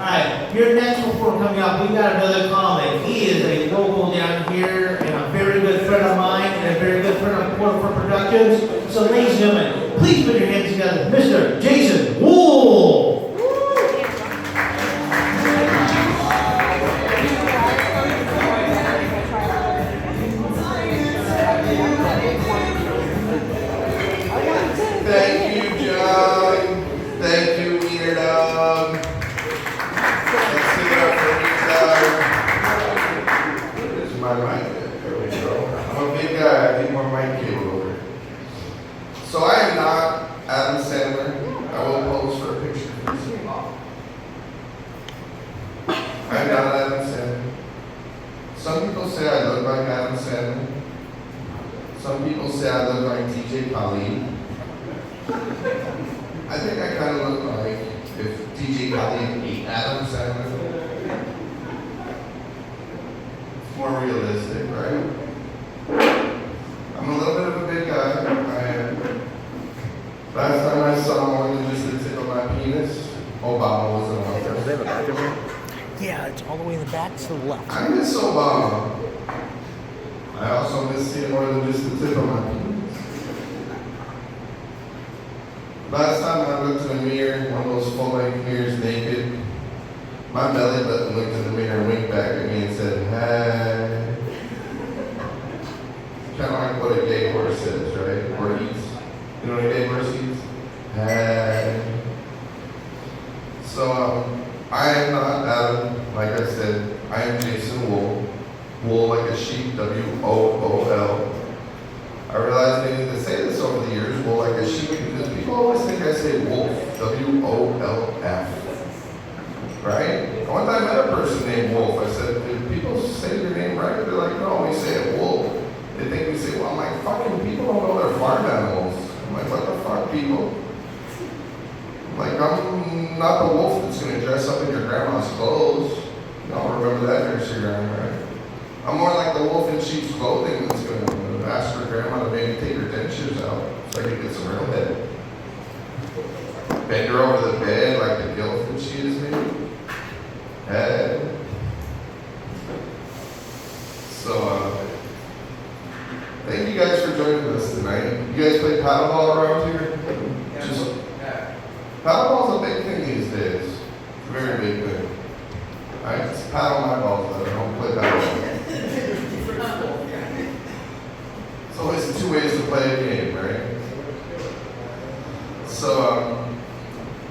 right, your next report coming up, we got another comic. He is a local down here and a very good friend of mine and a very good friend of Portland Productions. So ladies and gentlemen, please put your hands together, Mr. Jason Wool. Thank you, John. Thank you, Weiner Dog. Let's give it up for me, John. This is my mic. There we go. I'm a big guy. I need more mic cable over. So I am not Adam Sandler. I will pose for a picture. I am not Adam Sandler. Some people say I look like Adam Sandler. Some people say I look like TJ Khalid. I think I kind of look like if TJ Khalid ate Adam Sandler. It's more realistic, right? I'm a little bit of a big guy. I am. Last time I saw more than just the tip of my penis, Obama wasn't out there. Do they have a bathroom here? Yeah, it's all the way in the back to the left. I miss Obama. I also miss seeing more than just the tip of my penis. Last time I looked in the mirror, one of those full-length mirrors naked, my belly button looked in the mirror and winked back at me and said, "Hey." Kind of like what a gay horse says, right? Or eats. You know what a gay horse eats? Hey. So, I am not Adam, like I said. I am Jason Wool. Wool like a sheep, W-O-O-L. I realized I needed to say this over the years, wool like a sheep, because people always think I say wolf, W-O-L-F. Right? One time I met a person named Wolf. I said, "Do people say your name right?" They're like, "No, we say it Wolf." They think we say, well, I'm like, fucking people don't know their farm animals. I'm like, what the fuck, people? I'm like, I'm not the wolf that's going to dress up in your grandma's clothes. Y'all remember that nursery rhyme, right? I'm more like the wolf in sheep's clothing that's going to ask her grandma to maybe take her dentures out so I can get some real head. Bend her over the bed like the gilf that she is, maybe. Head. So, thank you guys for joining us tonight. You guys play paddleball around here? Paddleball's a big thing these days. It's a very big thing. I just paddle my balls, but I don't play paddleball. It's always two ways to play a game, right? So,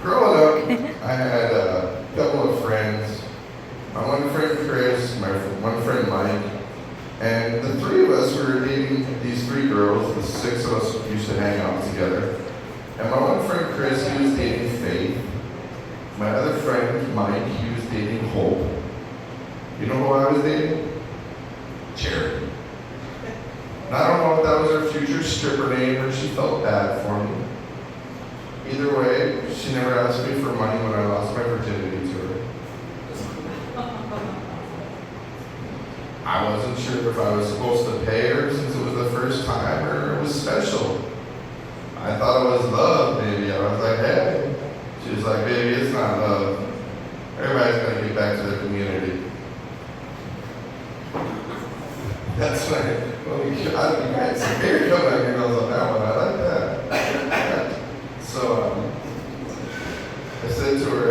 growing up, I had a couple of friends. My one friend Chris, my one friend Mike, and the three of us were dating these three girls. The six of us used to hang out together. And my one friend Chris, he was dating Faith. My other friend Mike, he was dating Hope. You know who I was dating? Charity. And I don't know if that was her future stripper name or she felt bad for me. Either way, she never asked me for money when I lost my virginity to her. I wasn't sure if I was supposed to pay her since it was the first time or it was special. I thought it was love, maybe. I was like, hey. She was like, baby, it's not love. Everybody's got to get back to their community. That's right. Well, you guys, here you go, my girls on that one. I like that. So, I said to her,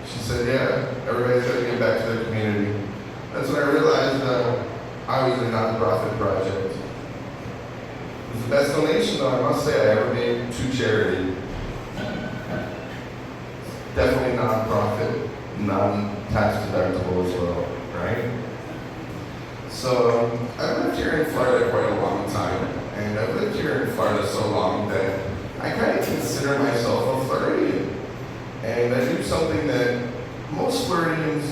she said, yeah, everybody's got to get back to their community. That's when I realized I was a non-profit project. It was the best donation, though, I must say, I ever made to charity. Definitely non-profit, non-tax deductible as well, right? So, I've lived here in Florida quite a long time, and I've lived here in Florida so long that I kind of consider myself a Floridian. And I do something that most Floridians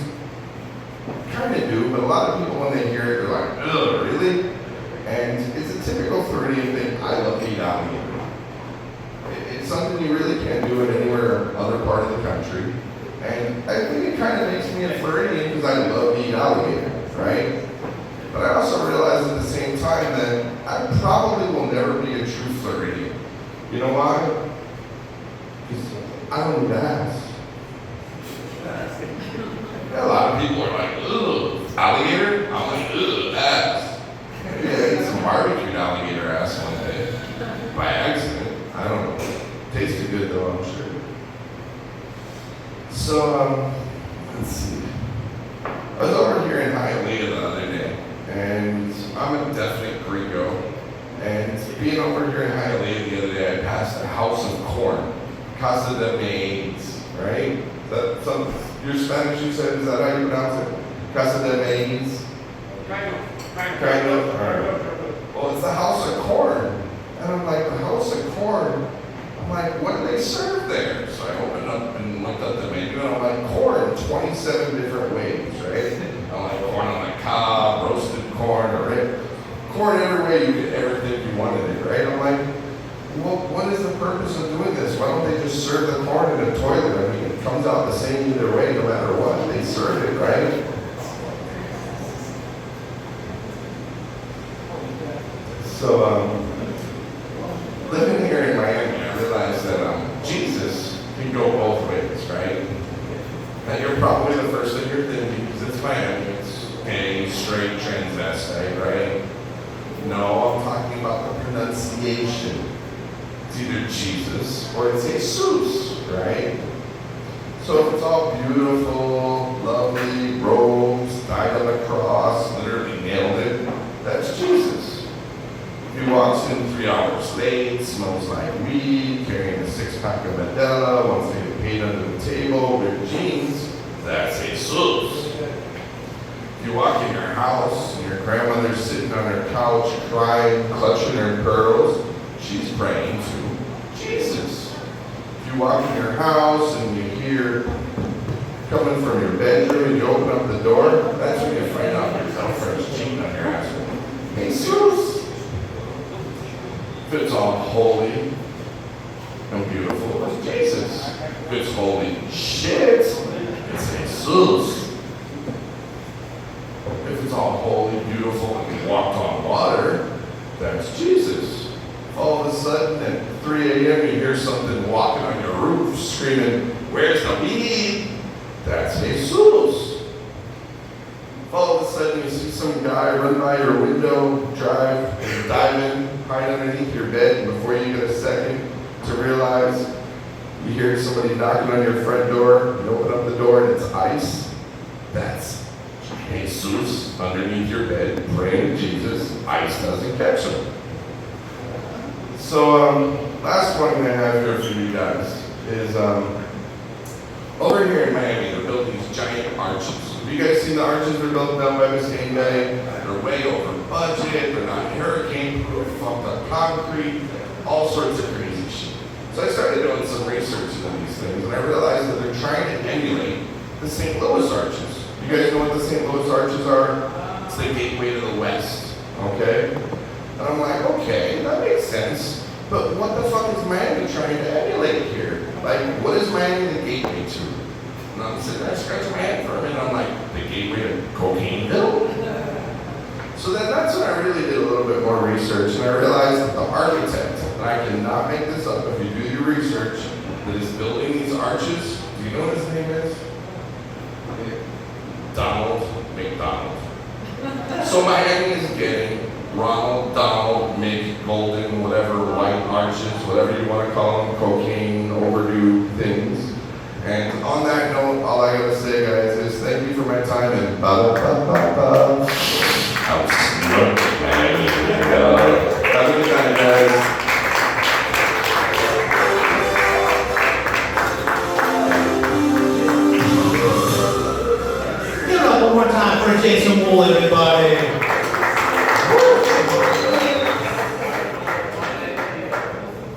kind of do, but a lot of people, when they hear it, they're like, ugh, really? And it's a typical Floridian thing. I love to eat alligator. It's something you really can't do in anywhere other part of the country. And I think it kind of makes me a Floridian because I love to eat alligator, right? But I also realize at the same time that I probably will never be a true Floridian. You know why? Because I don't need to ask. So, let's see. I was over here in Hialeah the other day, and I'm a definite gringo. And being over here in Hialeah the other day, I passed a house of corn, Casa de Maize, right? Is that some, your Spanish you said, is that how you pronounce it? Casa de Maize? Kind of. All right. Well, it's the house of corn. And I'm like, the house of corn? I'm like, what do they serve there? So I opened up and looked up the menu, and I'm like, corn, 27 different ways, right? I'm like, corn on the cob, roasted corn, right? Corn every way you could ever think you wanted it, right? I'm like, well, what is the purpose of doing this? Why don't they just serve the corn in a toilet? I mean, it comes out the same either way, no matter what. They serve it, right? So, living here in Miami, I realized that Jesus can go both ways, right? And you're probably the first thing you're thinking, because it's Miami, it's gay, straight, transvestite, right? No, I'm talking about the pronunciation. It's either Jesus or it's Jesus, right? So if it's all beautiful, lovely, robes, died on the cross, literally nailed it, that's Jesus. If he walks in 3 hours late, smells like weed, carrying a 6-pack of Medela, wants to get paid under the table, ripped jeans, that's Jesus. If you walk in your house and your grandmother's sitting on her couch crying, clutching her pearls, she's praying to Jesus. If you walk in your house and you hear coming from your bedroom and you open up the door, that's when you find out your girlfriend's cheating on your ass. Jesus. If it's all holy and beautiful, it's Jesus. If it's holy shit, it's Jesus. If it's all holy, beautiful, and walked on water, that's Jesus. All of a sudden at 3 a.m. you hear something walking on your roof screaming, "Where's the weed?" That's Jesus. All of a sudden you see some guy run by your window, dive in, hide underneath your bed, and before you get a second to realize, you hear somebody knocking on your front door, you open up the door and it's ice. That's Jesus underneath your bed, praying to Jesus. Ice doesn't catch him. So, last one I have here for you guys is, over here in Miami, they're building these giant arches. Have you guys seen the arches they're building down by Biscayne Bay? They're way over budget, they're not hurricane-proof, fucked up concrete, all sorts of crazy shit. So I started doing some research into these things, and I realized that they're trying to emulate the St. Louis arches. You guys know what the St. Louis arches are? It's the gateway to the west, okay? And I'm like, okay, that makes sense, but what the fuck is Miami trying to emulate here? Like, what is Miami the gateway to? And I'm sitting there scratching my head for a minute, I'm like, the gateway to Cocaineville? So then that's when I really did a little bit more research, and I realized that the architect, and I cannot make this up if you do your research, that is building these arches, do you know what his name is? Donald McDonald. So Miami is getting Ronald, Donald, Mick, Golden, whatever, white arches, whatever you want to call them, cocaine, overdue things. And on that note, all I gotta say, guys, is thank you for my time and ba-da-ba-ba-ba. Miami. Have a good night, guys. Give it up one more time for Jason Wool, everybody.